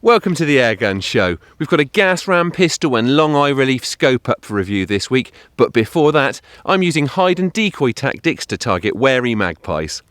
Welcome to the Airgun Show. We've got a gas ram pistol and long eye relief scope up for review this week, but before that, I'm using hide and decoy tactics to target wary magpies.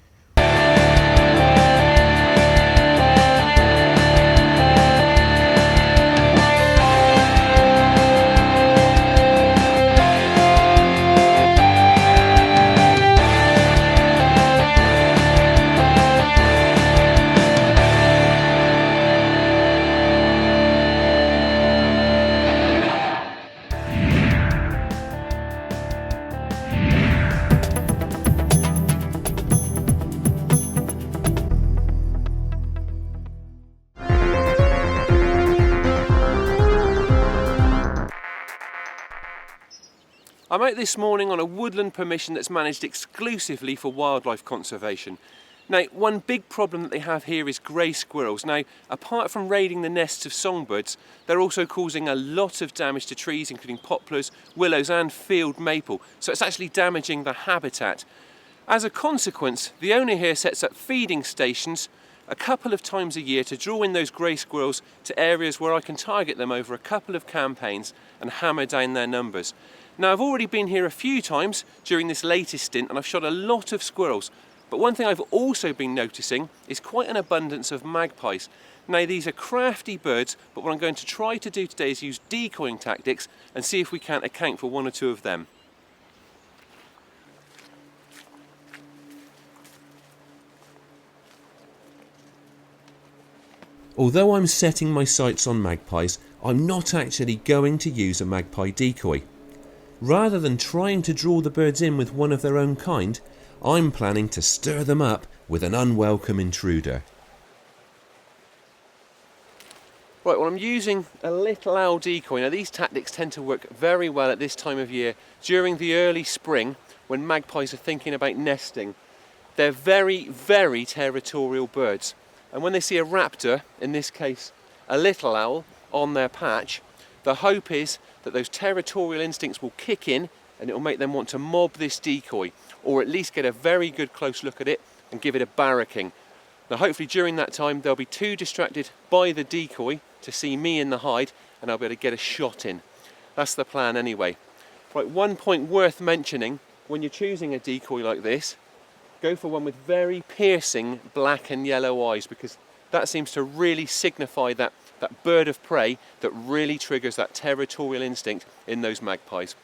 I'm out this morning on a woodland permission that's managed exclusively for wildlife conservation. Now, one big problem that they have here is grey squirrels. Now, apart from raiding the nests of songbirds, they're also causing a lot of damage to trees, including poplars, willows and field maple. So it's actually damaging the habitat. As a consequence, the owner here sets up feeding stations a couple of times a year to draw in those grey squirrels to areas where I can target them over a couple of campaigns and hammer down their numbers. Now, I've already been here a few times during this latest stint and I've shot a lot of squirrels, but one thing I've also been noticing is quite an abundance of magpies. Now, these are crafty birds, but what I'm going to try to do today is use decoying tactics and see if we can't account for one or two of them. Although I'm setting my sights on magpies, I'm not actually going to use a magpie decoy. Rather than trying to draw the birds in with one of their own kind, I'm planning to stir them up with an unwelcome intruder. Right, well, I'm using a little owl decoy. Now, these tactics tend to work very well at this time of year during the early spring when magpies are thinking about nesting. They're very, very territorial birds. And when they see a raptor, in this case a little owl, on their patch, the hope is that those territorial instincts will kick in and it will make them want to mob this decoy, or at least get a very good close look at it and give it a barracking. Now, hopefully during that time they'll be too distracted by the decoy to see me in the hide and I'll be able to get a shot in. That's the plan anyway. Right, one point worth mentioning: when you're choosing a decoy like this, go for one with very piercing black and yellow eyes, because that seems to really signify that bird of prey that really triggers that territorial instinct in those magpies.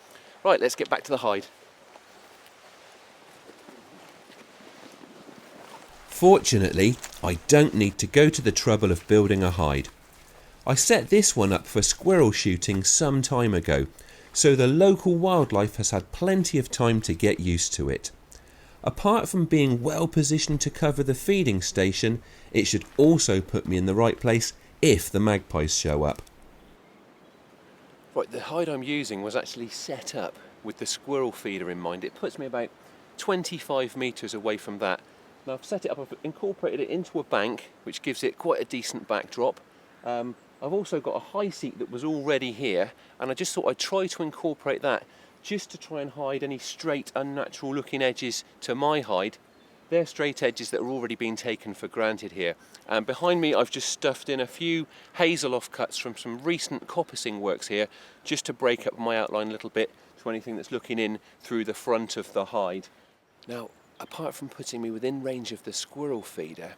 Right, let's get back to the hide. Fortunately, I don't need to go to the trouble of building a hide. I set this one up for squirrel shooting some time ago, so the local wildlife has had plenty of time to get used to it. Apart from being well positioned to cover the feeding station, it should also put me in the right place if the magpies show up. Right, the hide I'm using was actually set up with the squirrel feeder in mind. It puts me about 25 metres away from that. Now, I've set it up, I've incorporated it into a bank, which gives it quite a decent backdrop. I've also got a high seat that was already here, and I just thought I'd try to incorporate that just to try and hide any straight, unnatural looking edges to my hide. They're straight edges that are already being taken for granted here. And behind me I've just stuffed in a few hazel offcuts from some recent coppicing works here, just to break up my outline a little bit to anything that's looking in through the front of the hide. Now, apart from putting me within range of the squirrel feeder,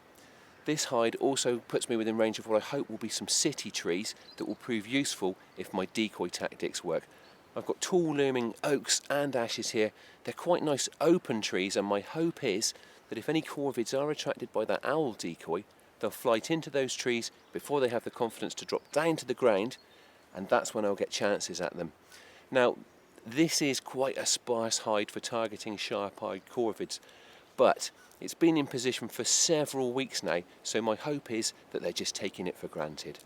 this hide also puts me within range of what I hope will be some city trees that will prove useful if my decoy tactics work. I've got tall looming oaks and ashes here. They're quite nice open trees, and my hope is that if any corvids are attracted by that owl decoy, they'll flight into those trees before they have the confidence to drop down to the ground, and that's when I'll get chances at them. Now, this is quite a sparse hide for targeting sharp-eyed corvids, but it's been in position for several weeks now, so my hope is that they're just taking it for granted.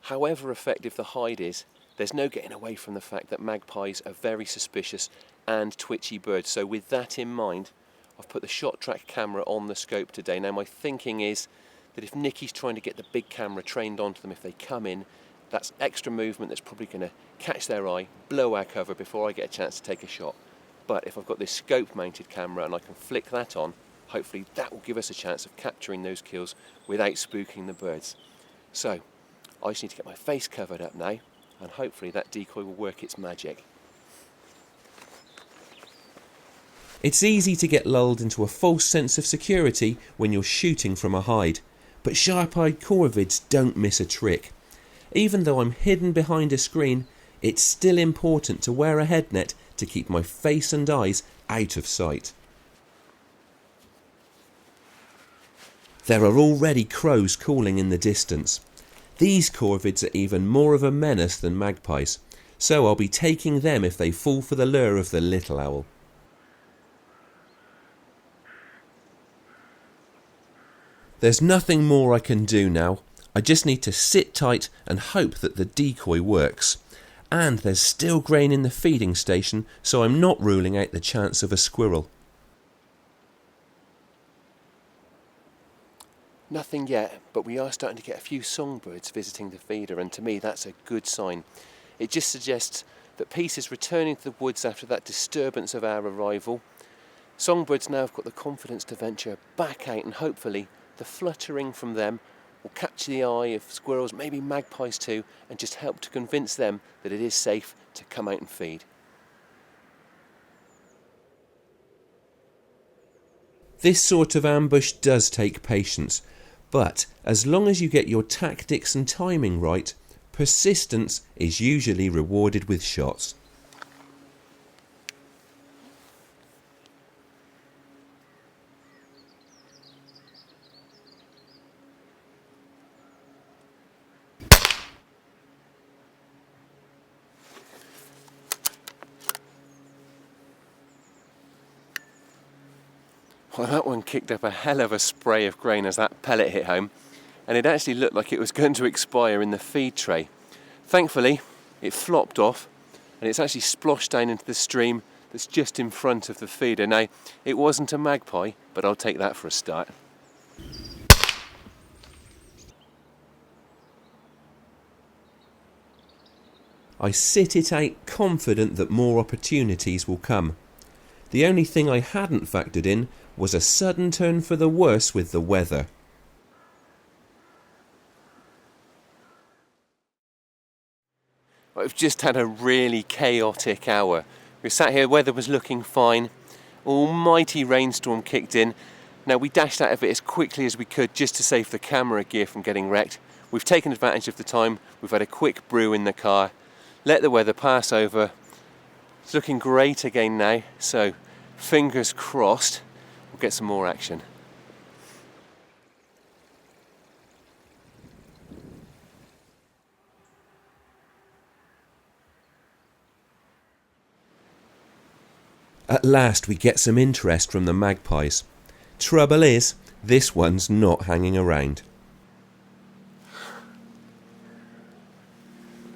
However effective the hide is, there's no getting away from the fact that magpies are very suspicious and twitchy birds. So with that in mind, I've put the shot track camera on the scope today. Now, my thinking is that if Nikki's trying to get the big camera trained onto them, if they come in, that's extra movement that's probably going to catch their eye, blow our cover before I get a chance to take a shot. But if I've got this scope mounted camera and I can flick that on, hopefully that will give us a chance of capturing those kills without spooking the birds. So I just need to get my face covered up now, and hopefully that decoy will work its magic. It's easy to get lulled into a false sense of security when you're shooting from a hide, but sharp-eyed corvids don't miss a trick. Even though I'm hidden behind a screen, it's still important to wear a head net to keep my face and eyes out of sight. There are already crows calling in the distance. These corvids are even more of a menace than magpies, so I'll be taking them if they fall for the lure of the little owl. There's nothing more I can do now. I just need to sit tight and hope that the decoy works. And there's still grain in the feeding station, so I'm not ruling out the chance of a squirrel. Nothing yet, but we are starting to get a few songbirds visiting the feeder, and to me that's a good sign. It just suggests that peace is returning to the woods after that disturbance of our arrival. Songbirds now have got the confidence to venture back out, and hopefully the fluttering from them will capture the eye of squirrels, maybe magpies too, and just help to convince them that it is safe to come out and feed. This sort of ambush does take patience, but as long as you get your tactics and timing right, persistence is usually rewarded with shots. Well, that one kicked up a hell of a spray of grain as that pellet hit home, and it actually looked like it was going to expire in the feed tray. Thankfully, it flopped off, and it's actually sploshed down into the stream that's just in front of the feeder. Now, it wasn't a magpie, but I'll take that for a start. I sit it out confident that more opportunities will come. The only thing I hadn't factored in was a sudden turn for the worse with the weather. We've just had a really chaotic hour. We sat here, weather was looking fine, almighty rainstorm kicked in. Now we dashed out of it as quickly as we could just to save the camera gear from getting wrecked. We've taken advantage of the time, we've had a quick brew in the car, let the weather pass over. It's looking great again now, so fingers crossed we'll get some more action. At last we get some interest from the magpies. Trouble is, this one's not hanging around.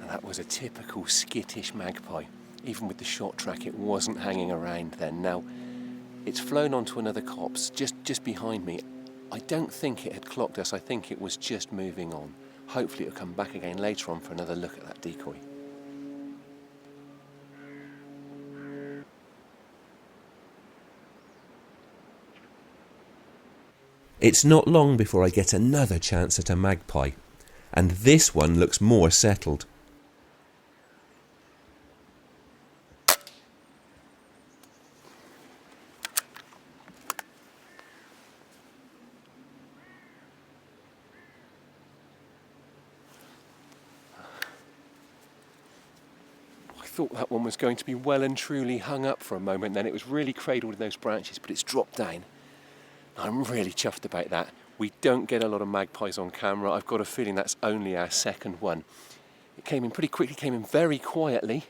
Now that was a typical skittish magpie. Even with the short track, it wasn't hanging around then. Now, it's flown onto another copse just behind me. I don't think it had clocked us. I think it was just moving on. Hopefully it'll come back again later on for another look at that decoy. It's not long before I get another chance at a magpie, and this one looks more settled. I thought that one was going to be well and truly hung up for a moment, then it was really cradled in those branches, but it's dropped down. I'm really chuffed about that. We don't get a lot of magpies on camera. I've got a feeling that's only our second one. It came in pretty quickly, came in very quietly.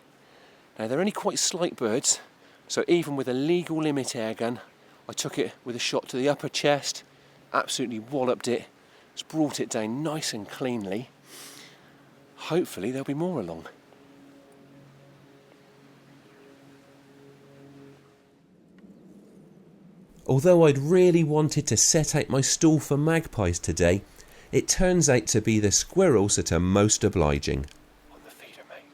Now they're only quite slight birds, so even with a legal limit airgun, I took it with a shot to the upper chest, absolutely walloped it, just brought it down nice and cleanly. Hopefully there'll be more along. Although I'd really wanted to set out my stall for magpies today, it turns out to be the squirrels that are most obliging. On the feeder, mate.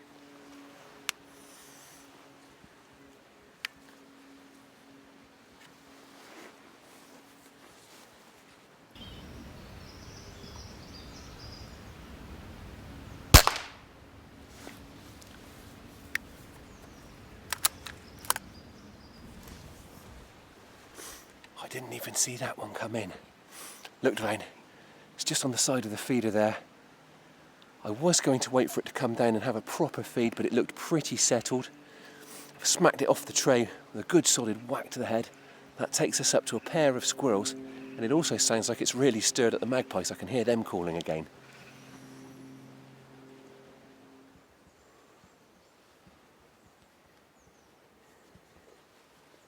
didn't even see that one come in. Looked round, it's just on the side of the feeder there. I was going to wait for it to come down and have a proper feed, but it looked pretty settled. I've smacked it off the tray with a good solid whack to the head. That takes us up to a pair of squirrels, and it also sounds like it's really stirred at the magpies. I can hear them calling again.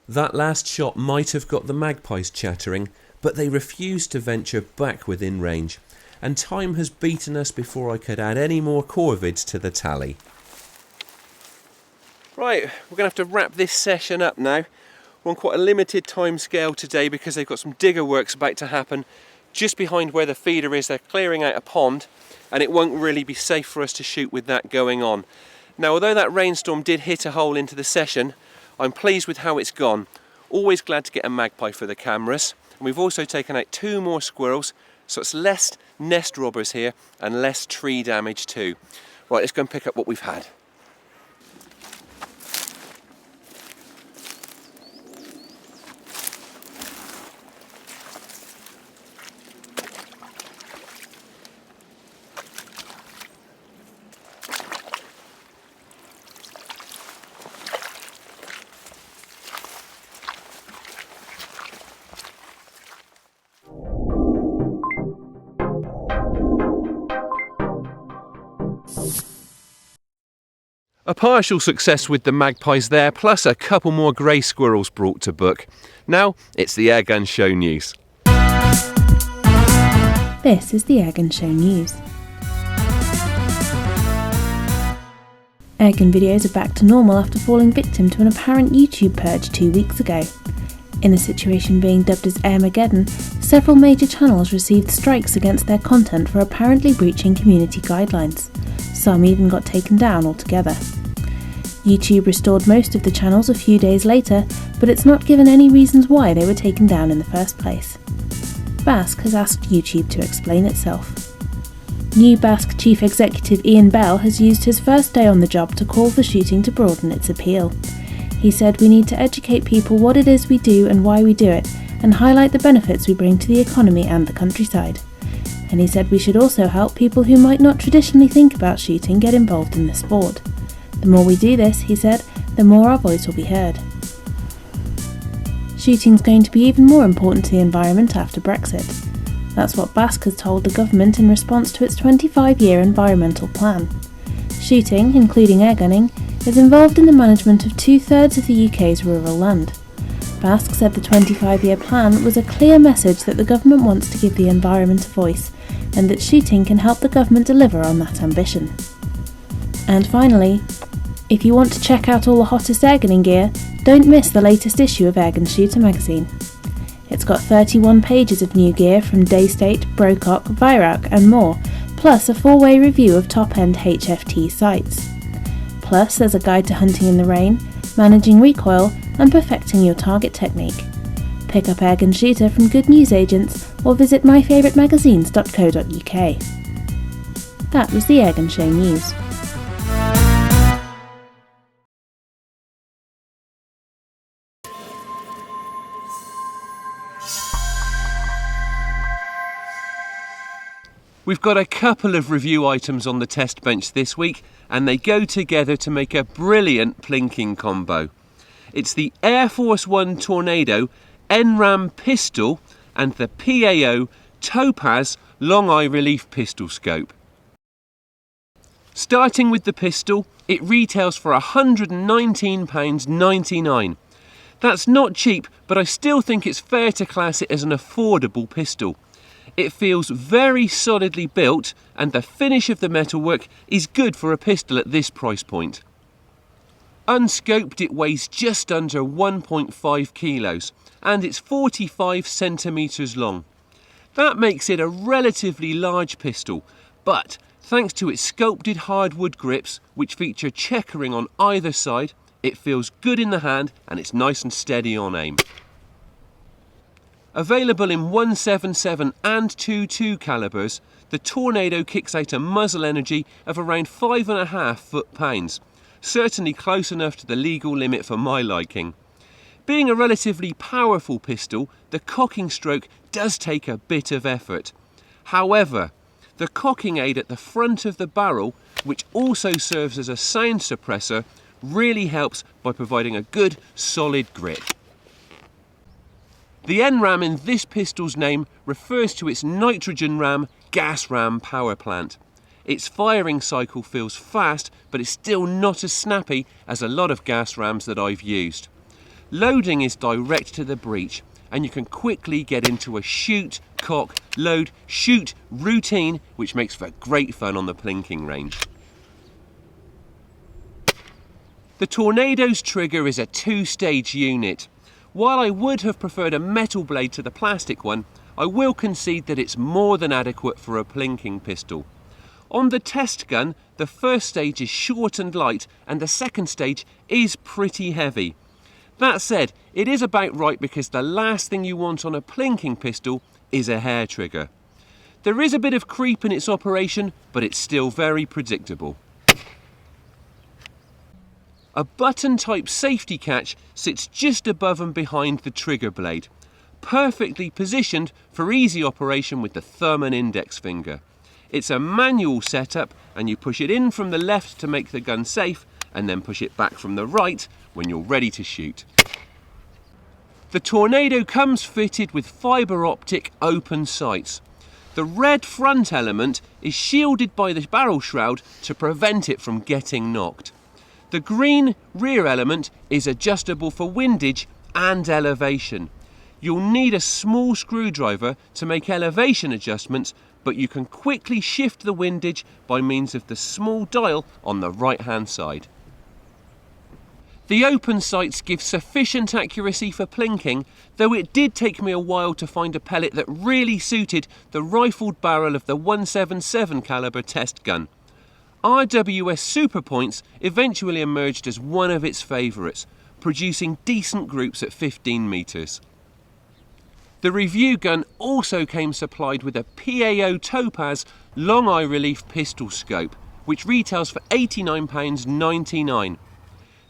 That last shot might have got the magpies chattering, but they refused to venture back within range, and time has beaten us before I could add any more corvids to the tally. Right, we're going to have to wrap this session up now. We're on quite a limited time scale today because they've got some digger works about to happen just behind where the feeder is. They're clearing out a pond, and it won't really be safe for us to shoot with that going on. Now, although that rainstorm did hit a hole into the session, I'm pleased with how it's gone. Always glad to get a magpie for the cameras. And we've also taken out 2 more squirrels, so it's less nest robbers here and less tree damage too. Right, let's go and pick up what we've had. A partial success with the magpies there, plus a couple more grey squirrels brought to book. Now it's the Airgun Show news. This is the Airgun Show news. Airgun videos are back to normal after falling victim to an apparent YouTube purge 2 weeks ago. In a situation being dubbed as Airmageddon, several major channels received strikes against their content for apparently breaching community guidelines. Some even got taken down altogether. YouTube restored most of the channels a few days later, but it's not given any reasons why they were taken down in the first place. Basque has asked YouTube to explain itself. New Basque Chief Executive Ian Bell has used his first day on the job to call for shooting to broaden its appeal. He said we need to educate people what it is we do and why we do it, and highlight the benefits we bring to the economy and the countryside. And he said we should also help people who might not traditionally think about shooting get involved in the sport. The more we do this, he said, the more our voice will be heard. Shooting's going to be even more important to the environment after Brexit. That's what Basque has told the government in response to its 25-year environmental plan. Shooting, including airgunning, is involved in the management of 2/3 of the UK's rural land. Basque said the 25-year plan was a clear message that the government wants to give the environment a voice, and that shooting can help the government deliver on that ambition. And finally, if you want to check out all the hottest airgunning gear, don't miss the latest issue of Airgun Shooter magazine. It's got 31 pages of new gear from Daystate, Brocock, Virock and more, plus a 4-way review of top-end HFT sights. Plus there's a guide to hunting in the rain, managing recoil and perfecting your target technique. Pick up Airgun Shooter from good newsagents or visit myfavouritemagazines.co.uk. That was the Airgun Show news. We've got a couple of review items on the test bench this week, and they go together to make a brilliant plinking combo. It's the AirForceOne Tornado N-RAM pistol and the PAO Topaz long eye relief pistol scope. Starting with the pistol, it retails for £119.99. That's not cheap, but I still think it's fair to class it as an affordable pistol. It feels very solidly built, and the finish of the metalwork is good for a pistol at this price point. Unscoped, it weighs just under 1.5 kilos, and it's 45 centimetres long. That makes it a relatively large pistol, but thanks to its sculpted hardwood grips, which feature checkering on either side, it feels good in the hand and it's nice and steady on aim. Available in 177 and 22 calibers, the Tornado kicks out a muzzle energy of around 5.5 foot-pounds, certainly close enough to the legal limit for my liking. Being a relatively powerful pistol, the cocking stroke does take a bit of effort. However, the cocking aid at the front of the barrel, which also serves as a sound suppressor, really helps by providing a good solid grip. The N-RAM in this pistol's name refers to its nitrogen ram, gas ram power plant. Its firing cycle feels fast, but it's still not as snappy as a lot of gas rams that I've used. Loading is direct to the breech, and you can quickly get into a shoot, cock, load, shoot routine, which makes for great fun on the plinking range. The Tornado's trigger is a two-stage unit. While I would have preferred a metal blade to the plastic one, I will concede that it's more than adequate for a plinking pistol. On the test gun, the first stage is short and light, and the second stage is pretty heavy. That said, it is about right because the last thing you want on a plinking pistol is a hair trigger. There is a bit of creep in its operation, but it's still very predictable. A button-type safety catch sits just above and behind the trigger blade, perfectly positioned for easy operation with the thumb and index finger. It's a manual setup, and you push it in from the left to make the gun safe, and then push it back from the right when you're ready to shoot. The Tornado comes fitted with fibre optic open sights. The red front element is shielded by the barrel shroud to prevent it from getting knocked. The green rear element is adjustable for windage and elevation. You'll need a small screwdriver to make elevation adjustments, but you can quickly shift the windage by means of the small dial on the right hand side. The open sights give sufficient accuracy for plinking, though it did take me a while to find a pellet that really suited the rifled barrel of the 177 caliber test gun. RWS Super Points eventually emerged as one of its favourites, producing decent groups at 15 metres. The review gun also came supplied with a PAO Topaz long eye relief pistol scope, which retails for £89.99.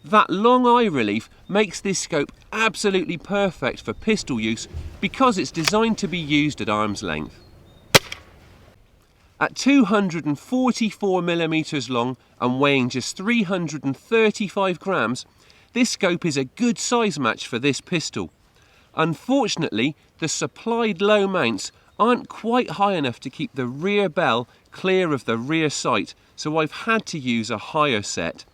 That long eye relief makes this scope absolutely perfect for pistol use because it's designed to be used at arm's length. At 244mm long and weighing just 335 grams, this scope is a good size match for this pistol. Unfortunately, the supplied low mounts aren't quite high enough to keep the rear bell clear of the rear sight, so I've had to use a higher set.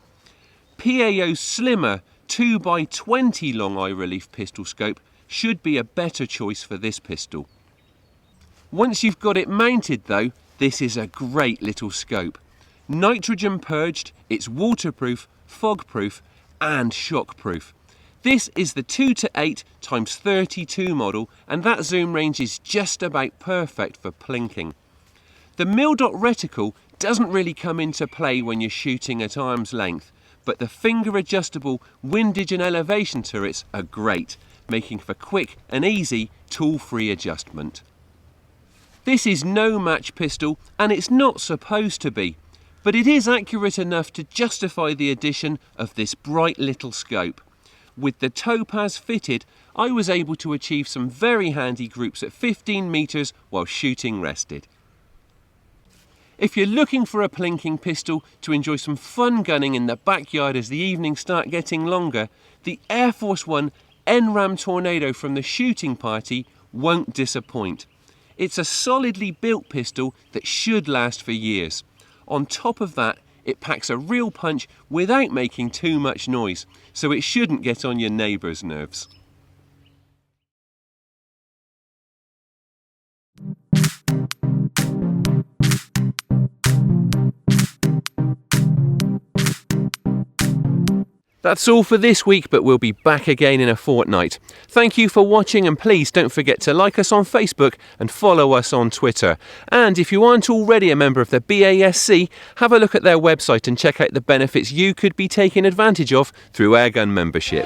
PAO's slimmer 2x20 long eye relief pistol scope should be a better choice for this pistol. Once you've got it mounted though, this is a great little scope. Nitrogen purged, it's waterproof, fog-proof and shock-proof. This is the 2:8x32 model, and that zoom range is just about perfect for plinking. The mil-dot reticle doesn't really come into play when you're shooting at arm's length, but the finger adjustable windage and elevation turrets are great, making for quick and easy tool-free adjustment. This is no match pistol, and it's not supposed to be, but it is accurate enough to justify the addition of this bright little scope. With the Topaz fitted, I was able to achieve some very handy groups at 15 metres while shooting rested. If you're looking for a plinking pistol to enjoy some fun gunning in the backyard as the evenings start getting longer, the AirForceOne N-RAM Tornado from the shooting party won't disappoint. It's a solidly built pistol that should last for years. On top of that, it packs a real punch without making too much noise, so it shouldn't get on your neighbour's nerves. That's all for this week, but we'll be back again in a fortnight. Thank you for watching, and please don't forget to like us on Facebook and follow us on Twitter. And if you aren't already a member of the BASC, have a look at their website and check out the benefits you could be taking advantage of through Airgun membership.